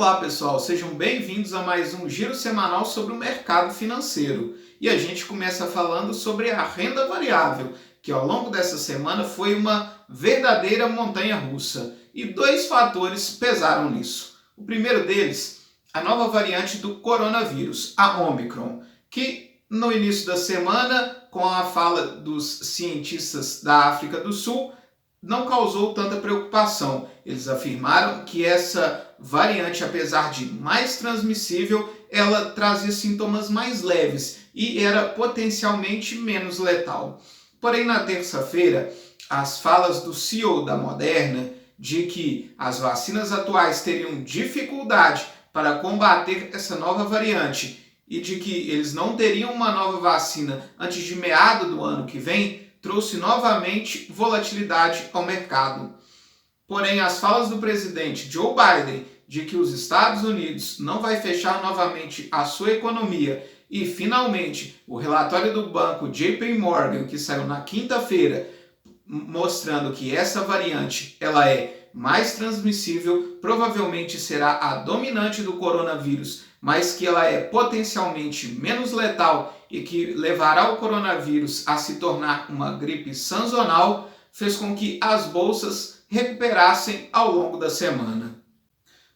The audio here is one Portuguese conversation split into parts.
Olá pessoal, sejam bem-vindos a mais um giro semanal sobre o mercado financeiro. E a gente começa falando sobre a renda variável, que ao longo dessa semana foi uma verdadeira montanha-russa. E dois fatores pesaram nisso. O primeiro deles, a nova variante do coronavírus, a Omicron, que no início da semana, com a fala dos cientistas da África do Sul, não causou tanta preocupação. Eles afirmaram que essa variante, apesar de mais transmissível, ela trazia sintomas mais leves e era potencialmente menos letal. Porém, na terça-feira, as falas do CEO da Moderna de que as vacinas atuais teriam dificuldade para combater essa nova variante e de que eles não teriam uma nova vacina antes de meado do ano que vem, trouxe novamente volatilidade ao mercado. Porém, as falas do presidente Joe Biden de que os Estados Unidos não vai fechar novamente a sua economia e, finalmente, o relatório do banco JP Morgan, que saiu na quinta-feira, mostrando que essa variante ela é mais transmissível, provavelmente será a dominante do coronavírus, mas que ela é potencialmente menos letal e que levará o coronavírus a se tornar uma gripe sazonal, fez com que as bolsas recuperassem ao longo da semana.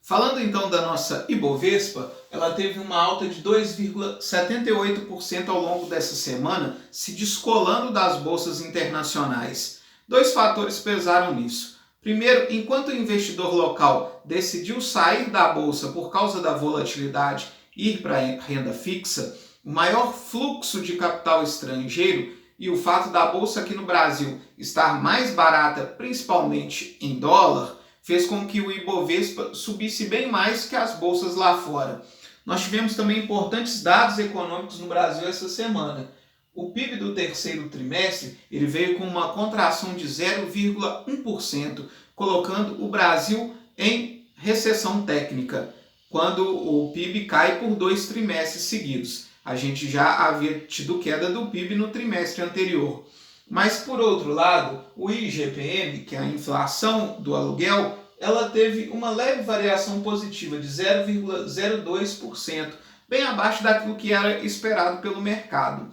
Falando então da nossa Ibovespa, ela teve uma alta de 2,78% ao longo dessa semana, se descolando das bolsas internacionais. Dois fatores pesaram nisso. Primeiro, enquanto o investidor local decidiu sair da bolsa por causa da volatilidade e ir para a renda fixa, o maior fluxo de capital estrangeiro e o fato da bolsa aqui no Brasil estar mais barata, principalmente em dólar, fez com que o Ibovespa subisse bem mais que as bolsas lá fora. Nós tivemos também importantes dados econômicos no Brasil essa semana. O PIB do terceiro trimestre ele veio com uma contração de 0,1%, colocando o Brasil em recessão técnica, quando o PIB cai por 2 trimestres seguidos. A gente já havia tido queda do PIB no trimestre anterior. Mas, por outro lado, o IGPM, que é a inflação do aluguel, ela teve uma leve variação positiva de 0,02%, bem abaixo daquilo que era esperado pelo mercado.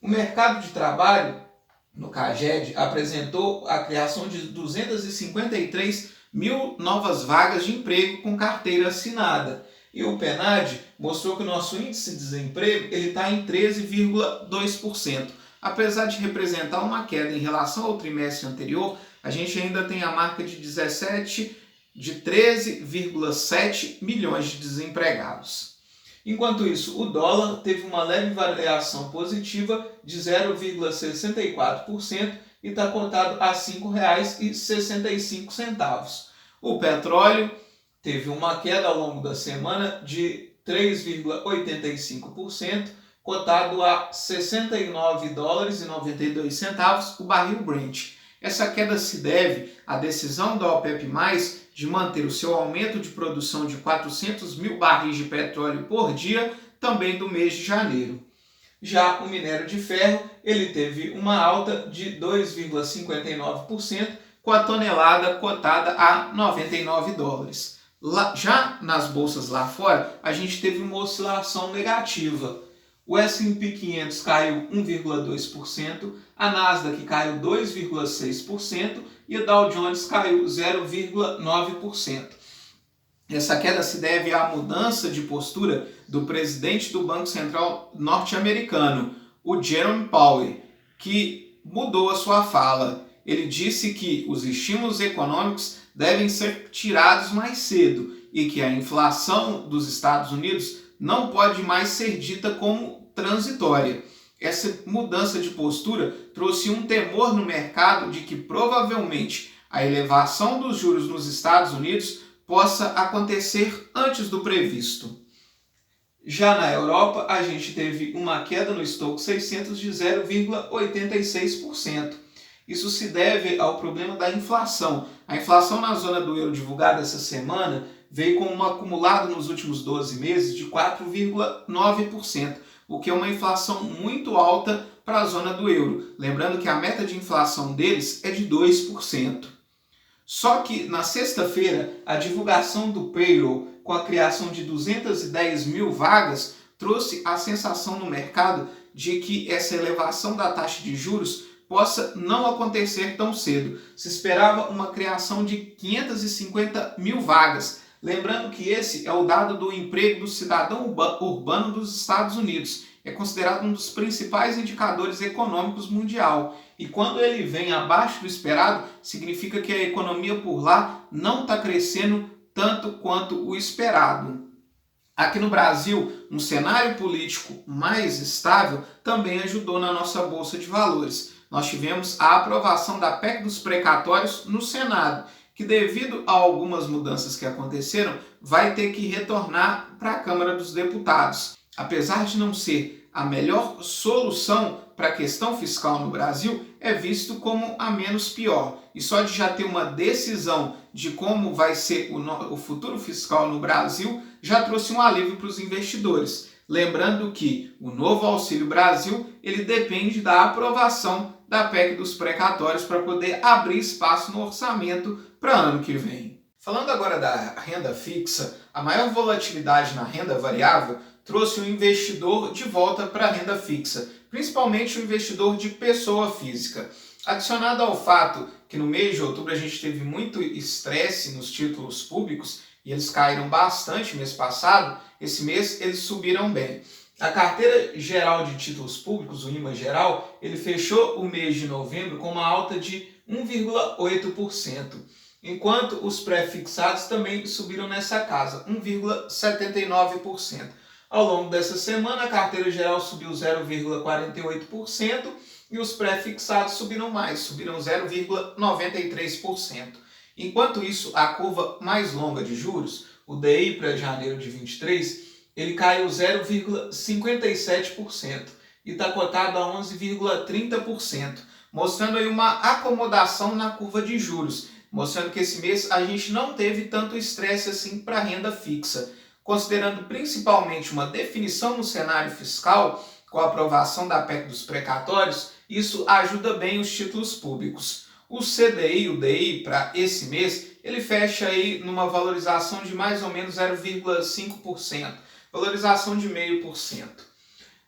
O mercado de trabalho, no CAGED, apresentou a criação de 253 mil novas vagas de emprego com carteira assinada. E o PNAD mostrou que o nosso índice de desemprego está em 13,2%. Apesar de representar uma queda em relação ao trimestre anterior, a gente ainda tem a marca de 13,7 milhões de desempregados. Enquanto isso, o dólar teve uma leve variação positiva de 0,64% e está cotado a R$ 5,65. O petróleo teve uma queda ao longo da semana de 3,85%, cotado a $69,92 o barril Brent. Essa queda se deve à decisão da OPEP+, de manter o seu aumento de produção de 400 mil barris de petróleo por dia, também do mês de janeiro. Já o minério de ferro, ele teve uma alta de 2,59%, com a tonelada cotada a $99. Já nas bolsas lá fora, a gente teve uma oscilação negativa. O S&P 500 caiu 1,2%, a Nasdaq caiu 2,6% e o Dow Jones caiu 0,9%. Essa queda se deve à mudança de postura do presidente do Banco Central norte-americano, o Jerome Powell, que mudou a sua fala. Ele disse que os estímulos econômicos devem ser tirados mais cedo e que a inflação dos Estados Unidos não pode mais ser dita como transitória. Essa mudança de postura trouxe um temor no mercado de que provavelmente a elevação dos juros nos Estados Unidos possa acontecer antes do previsto. Já na Europa, a gente teve uma queda no Stoxx 600 de 0,86%. Isso se deve ao problema da inflação. A inflação na zona do euro divulgada essa semana veio com um acumulado nos últimos 12 meses de 4,9%, o que é uma inflação muito alta para a zona do euro. Lembrando que a meta de inflação deles é de 2%. Só que na sexta-feira, a divulgação do payroll com a criação de 210 mil vagas trouxe a sensação no mercado de que essa elevação da taxa de juros possa não acontecer tão cedo. Se esperava uma criação de 550 mil vagas. Lembrando que esse é o dado do emprego do cidadão urbano dos Estados Unidos. É considerado um dos principais indicadores econômicos mundial. E quando ele vem abaixo do esperado, significa que a economia por lá não está crescendo tanto quanto o esperado. Aqui no Brasil, um cenário político mais estável também ajudou na nossa Bolsa de Valores. Nós tivemos a aprovação da PEC dos precatórios no Senado, que devido a algumas mudanças que aconteceram, vai ter que retornar para a Câmara dos Deputados. Apesar de não ser a melhor solução para a questão fiscal no Brasil, é visto como a menos pior. E só de já ter uma decisão de como vai ser o futuro fiscal no Brasil, já trouxe um alívio para os investidores. Lembrando que o novo Auxílio Brasil, ele depende da aprovação da PEC dos precatórios para poder abrir espaço no orçamento para ano que vem. Falando agora da renda fixa, a maior volatilidade na renda variável trouxe o investidor de volta para a renda fixa, principalmente o investidor de pessoa física. Adicionado ao fato que no mês de outubro a gente teve muito estresse nos títulos públicos e eles caíram bastante mês passado, esse mês eles subiram bem. A carteira geral de títulos públicos, o IMA geral, ele fechou o mês de novembro com uma alta de 1,8%, enquanto os pré-fixados também subiram nessa casa, 1,79%. Ao longo dessa semana, a carteira geral subiu 0,48% e os pré-fixados subiram mais, subiram 0,93%. Enquanto isso, a curva mais longa de juros, o DI para janeiro de 23, ele caiu 0,57% e está cotado a 11,30%, mostrando aí uma acomodação na curva de juros, mostrando que esse mês a gente não teve tanto estresse assim para a renda fixa. Considerando principalmente uma definição no cenário fiscal, com a aprovação da PEC dos precatórios, isso ajuda bem os títulos públicos. O CDI, o DI, para esse mês, ele fecha aí numa valorização de mais ou menos 0,5%, valorização de 0,5%.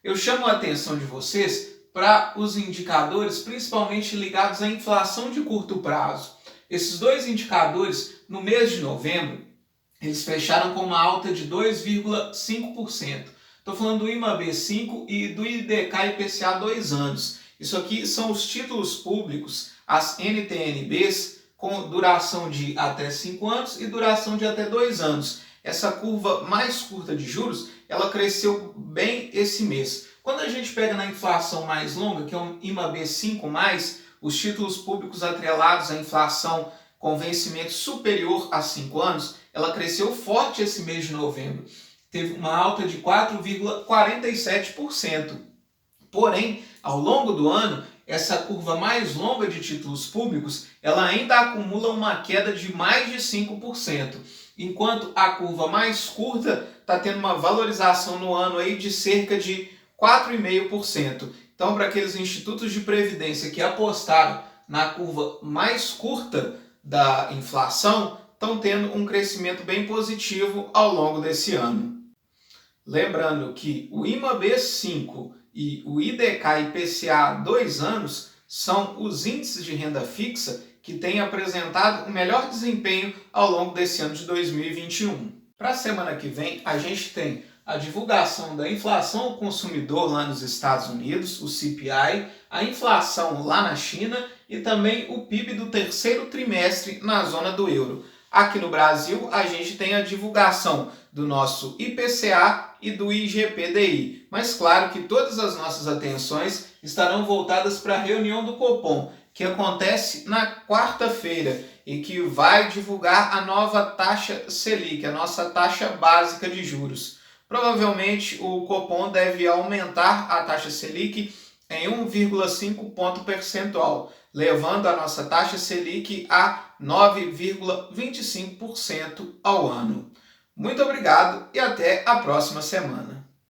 Eu chamo a atenção de vocês para os indicadores, principalmente ligados à inflação de curto prazo. Esses dois indicadores, no mês de novembro, eles fecharam com uma alta de 2,5%. Estou falando do IMAB5 e do IDK-IPCA 2 anos. Isso aqui são os títulos públicos, as NTN-Bs, com duração de até 5 anos e duração de até 2 anos. Essa curva mais curta de juros, ela cresceu bem esse mês. Quando a gente pega na inflação mais longa, que é um IMAB5+, os títulos públicos atrelados à inflação com vencimento superior a 5 anos, ela cresceu forte esse mês de novembro. Teve uma alta de 4,47%. Porém, ao longo do ano, essa curva mais longa de títulos públicos, ela ainda acumula uma queda de mais de 5%, enquanto a curva mais curta está tendo uma valorização no ano aí de cerca de 4,5%. Então, para aqueles institutos de previdência que apostaram na curva mais curta da inflação, estão tendo um crescimento bem positivo ao longo desse ano. Lembrando que o IMAB5 e o IDK-IPCA 2 anos são os índices de renda fixa que têm apresentado o melhor desempenho ao longo desse ano de 2021. Para a semana que vem, a gente tem a divulgação da inflação ao consumidor lá nos Estados Unidos, o CPI, a inflação lá na China e também o PIB do terceiro trimestre na zona do euro. Aqui no Brasil, a gente tem a divulgação do nosso IPCA e do IGPDI. Mas claro que todas as nossas atenções estarão voltadas para a reunião do Copom, que acontece na quarta-feira e que vai divulgar a nova taxa Selic, a nossa taxa básica de juros. Provavelmente o Copom deve aumentar a taxa Selic em 1,5 ponto percentual, levando a nossa taxa Selic a 9,25% ao ano. Muito obrigado e até a próxima semana.